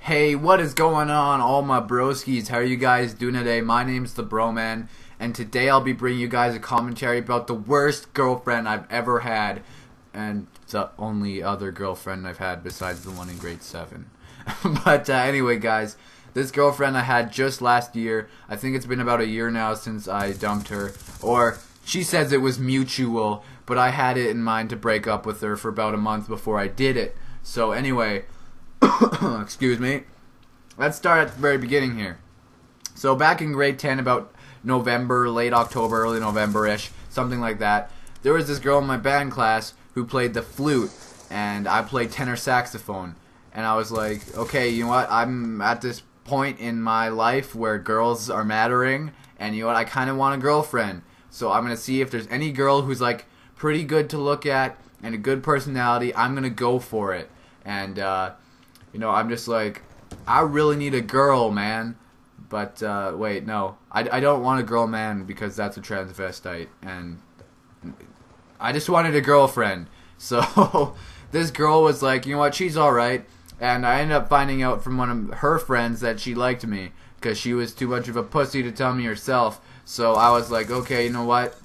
Hey, what is going on, all my broskies? How are you guys doing today? My name's TheBromann, and today I'll be bringing you guys a commentary about the worst girlfriend I've ever had, and the only other girlfriend I've had besides the one in grade 7. But anyway, guys, this girlfriend I had just last year. I think it's been about a year now since I dumped her, or she says it was mutual, but I had it in mind to break up with her for about a month before I did it. So anyway, excuse me. Let's start at the very beginning here. So back in grade 10, about November, late October, early November-ish, something like that, there was this girl in my band class who played the flute, and I played tenor saxophone. And I was like, okay, you know what, I'm at this point in my life where girls are mattering, and you know what, I kind of want a girlfriend. So I'm going to see if there's any girl who's like pretty good to look at and a good personality. I'm going to go for it. And, you know, I'm just like, I really need a girl, man. But, wait, no. I don't want a girl, man, because that's a transvestite. And I just wanted a girlfriend. So, this girl was like, you know what, she's alright. And I ended up finding out from one of her friends that she liked me, because she was too much of a pussy to tell me herself. So, I was like, okay, you know what?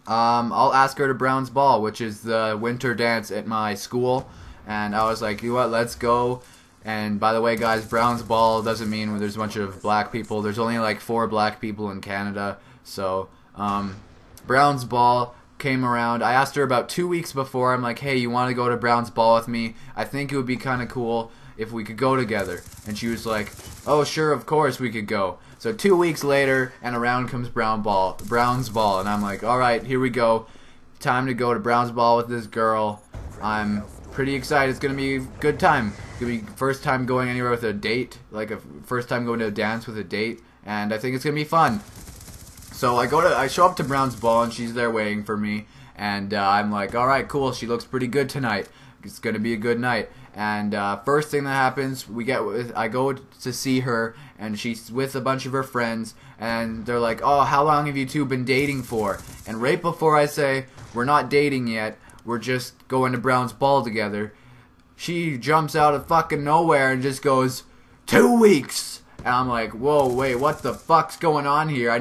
I'll ask her to Brown's Ball, which is the winter dance at my school. And I was like, you know what, let's go. And by the way, guys, Brown's Ball doesn't mean there's a bunch of black people. There's only like 4 black people in Canada. So, Brown's Ball came around. I asked her about 2 weeks before. I'm like, hey, you want to go to Brown's Ball with me? I think it would be kind of cool if we could go together. And she was like, oh, sure, of course we could go. So 2 weeks later, and around comes Brown's Ball. And I'm like, alright, here we go. Time to go to Brown's Ball with this girl. I'm pretty excited. It's going to be a good time. It's going to be first time going anywhere with a date. Like a first time going to a dance with a date. And I think it's going to be fun. So I show up to Brown's Ball and she's there waiting for me. And I'm like, alright, cool. She looks pretty good tonight. It's going to be a good night. And first thing that happens, I go to see her, and she's with a bunch of her friends, and they're like, oh, how long have you two been dating for? And right before I say, we're not dating yet, we're just going to Brown's Ball together, she jumps out of fucking nowhere and just goes, 2 weeks! And I'm like, whoa, wait, what the fuck's going on here?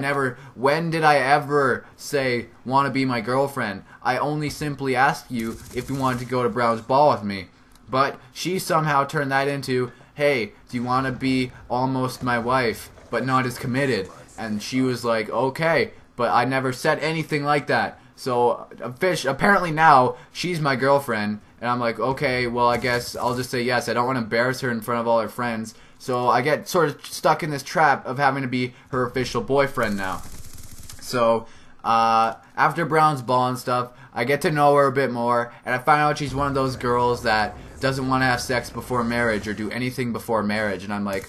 When did I ever say, want to be my girlfriend? I only simply asked you if you wanted to go to Brown's Ball with me. But she somehow turned that into, hey, do you want to be almost my wife, but not as committed? And she was like, okay, but I never said anything like that. So, apparently now, she's my girlfriend, and I'm like, okay, well, I guess I'll just say yes. I don't want to embarrass her in front of all her friends. So I get sort of stuck in this trap of having to be her official boyfriend now. So, after Brown's Ball and stuff, I get to know her a bit more, and I find out she's one of those girls that doesn't want to have sex before marriage or do anything before marriage. And I'm like,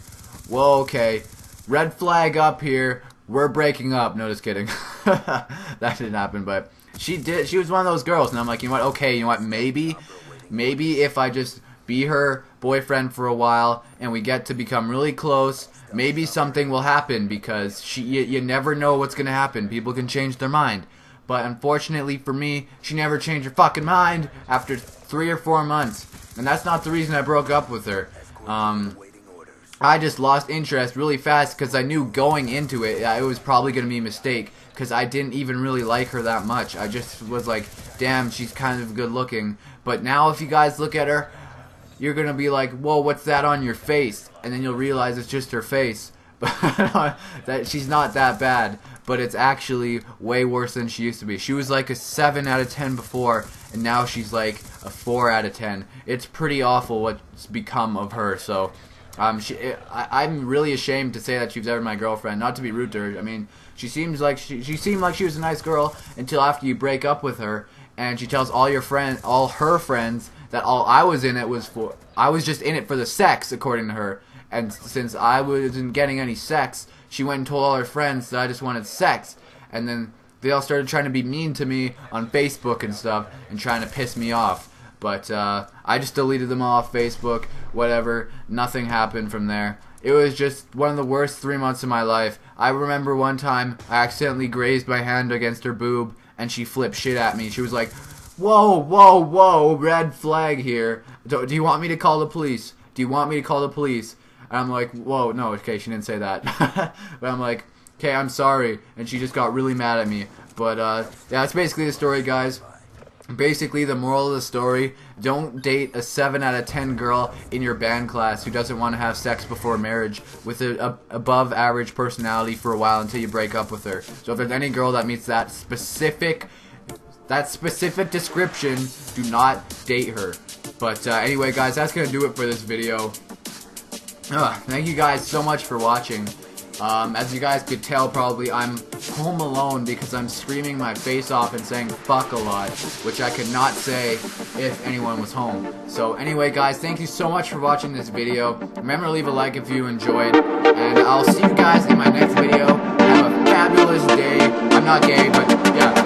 whoa, okay, red flag up here, we're breaking up. No, just kidding. That didn't happen, but she was one of those girls, and I'm like, you know what, okay, you know what, maybe if I just be her boyfriend for a while and we get to become really close, maybe something will happen, because you never know what's going to happen. People can change their mind. But unfortunately for me, she never changed her fucking mind after 3 or 4 months. And that's not the reason I broke up with her. I just lost interest really fast because I knew going into it, it was probably going to be a mistake, because I didn't even really like her that much. I just was like, damn, she's kind of good looking. But now if you guys look at her, you're going to be like, whoa, what's that on your face? And then you'll realize it's just her face. But that she's not that bad, but it's actually way worse than she used to be. She was like a 7 out of 10 before, and now she's like a 4 out of 10. It's pretty awful what's become of her. So I'm really ashamed to say that she was ever my girlfriend. Not to be rude to her. I mean, she seemed like she was a nice girl until after you break up with her, and she tells all her friends that all I was just in it for the sex, according to her. And since I wasn't getting any sex, she went and told all her friends that I just wanted sex. And then they all started trying to be mean to me on Facebook and stuff, and trying to piss me off. But I just deleted them all off Facebook, whatever. Nothing happened from there. It was just one of the worst 3 months of my life. I remember one time I accidentally grazed my hand against her boob, and she flipped shit at me. She was like, whoa, whoa, whoa, red flag here. Do you want me to call the police? do you want me to call the police? And I'm like, whoa, no, okay, she didn't say that. But I'm like, okay, I'm sorry. And she just got really mad at me. But yeah, that's basically the story, guys. Basically, the moral of the story, don't date a 7 out of 10 girl in your band class who doesn't want to have sex before marriage with a above average personality for a while until you break up with her. So if there's any girl that meets that specific description, do not date her. But anyway, guys, that's going to do it for this video. Thank you guys so much for watching. As you guys could tell, probably I'm home alone because I'm screaming my face off and saying fuck a lot, which I could not say if anyone was home. So anyway, guys, thank you so much for watching this video. Remember to leave a like if you enjoyed, and I'll see you guys in my next video. Have a fabulous day. I'm not gay, but yeah.